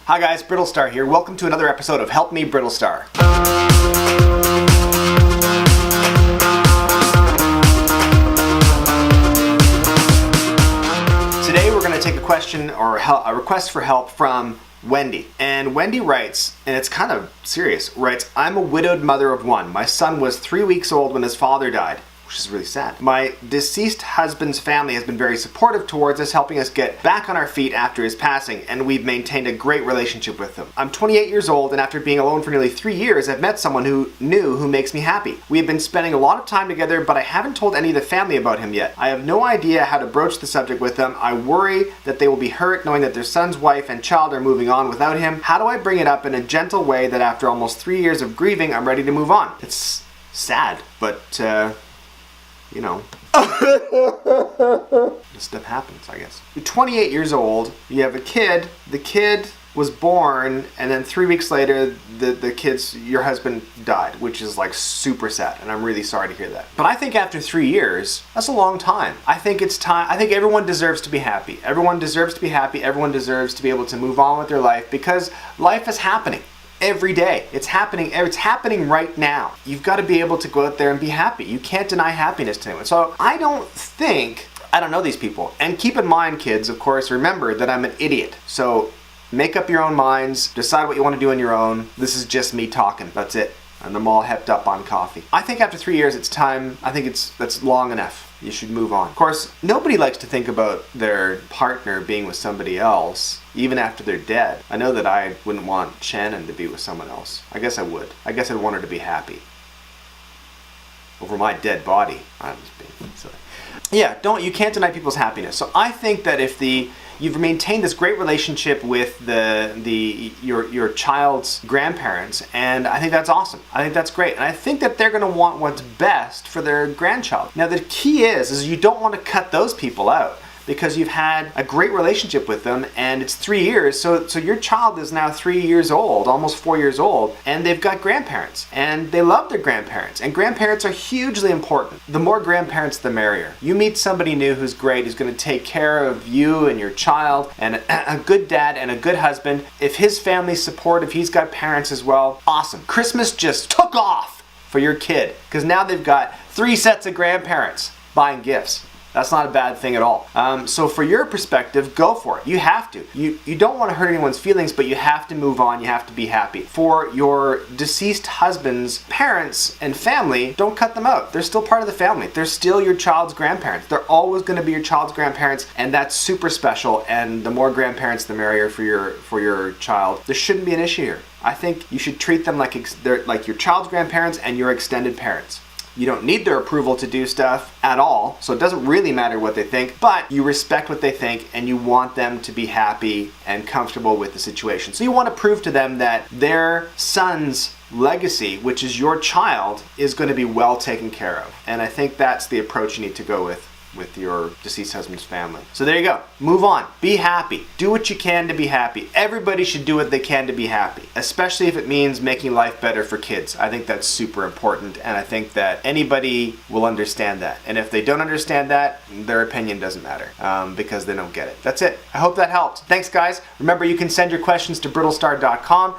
Hi guys, Brittlestar here. Welcome to another episode of Help Me Brittlestar. Today we're going to take a question or a request for help from Wendy. And Wendy writes, and it's kind of serious, writes, I'm a widowed mother of one. My son was 3 weeks old when his father died. Which is really sad. My deceased husband's family has been very supportive towards us, helping us get back on our feet after his passing, and we've maintained a great relationship with them. I'm 28 years old, and after being alone for nearly 3 years, I've met someone who makes me happy. We have been spending a lot of time together, but I haven't told any of the family about him yet. I have no idea how to broach the subject with them. I worry that they will be hurt knowing that their son's wife and child are moving on without him. How do I bring it up in a gentle way that after almost 3 years of grieving, I'm ready to move on? It's sad, but you know, this stuff happens, I guess. You're 28 years old, you have a kid, the kid was born, and then 3 weeks later, your husband died, which is like super sad, and I'm really sorry to hear that. But I think after 3 years, that's a long time. I think it's time, I think everyone deserves to be happy. Everyone deserves to be happy, everyone deserves to be able to move on with their life, because life is happening. Every day. It's happening right now. You've got to be able to go out there and be happy. You can't deny happiness to anyone. So I don't know these people. And keep in mind, kids, of course, remember that I'm an idiot. So make up your own minds, decide what you want to do on your own. This is just me talking. That's it. And I'm all hepped up on coffee. I think after 3 years, it's time. I think that's long enough. You should move on. Of course, nobody likes to think about their partner being with somebody else, even after they're dead. I know that I wouldn't want Shannon to be with someone else. I guess I would. I guess I'd want her to be happy. Over my dead body. I'm just being silly. Yeah, you can't deny people's happiness. So I think that if you've maintained this great relationship with your child's grandparents, and I think that's awesome. I think that's great. And I think that they're going to want what's best for their grandchild. Now the key is you don't want to cut those people out, because you've had a great relationship with them, and it's 3 years, so your child is now 3 years old, almost 4 years old, and they've got grandparents, and they love their grandparents, and grandparents are hugely important. The more grandparents, the merrier. You meet somebody new who's great, who's going to take care of you and your child, and a good dad and a good husband. If his family's supportive, he's got parents as well, awesome. Christmas just took off for your kid, because now they've got 3 sets of grandparents buying gifts. That's not a bad thing at all. So for your perspective, go for it. You have to. You don't want to hurt anyone's feelings, but you have to move on. You have to be happy. For your deceased husband's parents and family, don't cut them out. They're still part of the family. They're still your child's grandparents. They're always going to be your child's grandparents, and that's super special. And the more grandparents, the merrier for your child. There shouldn't be an issue here. I think you should treat them like they're like your child's grandparents and your extended parents. You don't need their approval to do stuff at all, so it doesn't really matter what they think, but you respect what they think and you want them to be happy and comfortable with the situation. So you want to prove to them that their son's legacy, which is your child, is going to be well taken care of. And I think that's the approach you need to go with your deceased husband's family. So there you go. Move on. Be happy. Do what you can to be happy. Everybody should do what they can to be happy, especially if it means making life better for kids. I think that's super important, and I think that anybody will understand that. And if they don't understand that, their opinion doesn't matter, because they don't get it. That's it. I hope that helped. Thanks, guys. Remember, you can send your questions to brittlestar.com.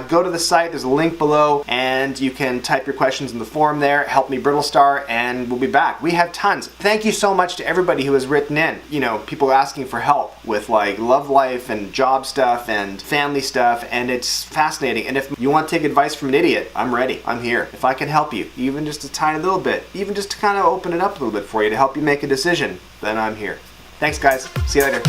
Go to the site. There's a link below, and you can type your questions in the form there. Help me, Brittlestar, and we'll be back. We have tons. Thank you so much to everybody who has written in. You know, people asking for help with like love life and job stuff and family stuff, and it's fascinating. And if you want to take advice from an idiot, I'm ready. I'm here. If I can help you, even just a tiny little bit, even just to kind of open it up a little bit for you to help you make a decision, then I'm here. Thanks, guys. See you later.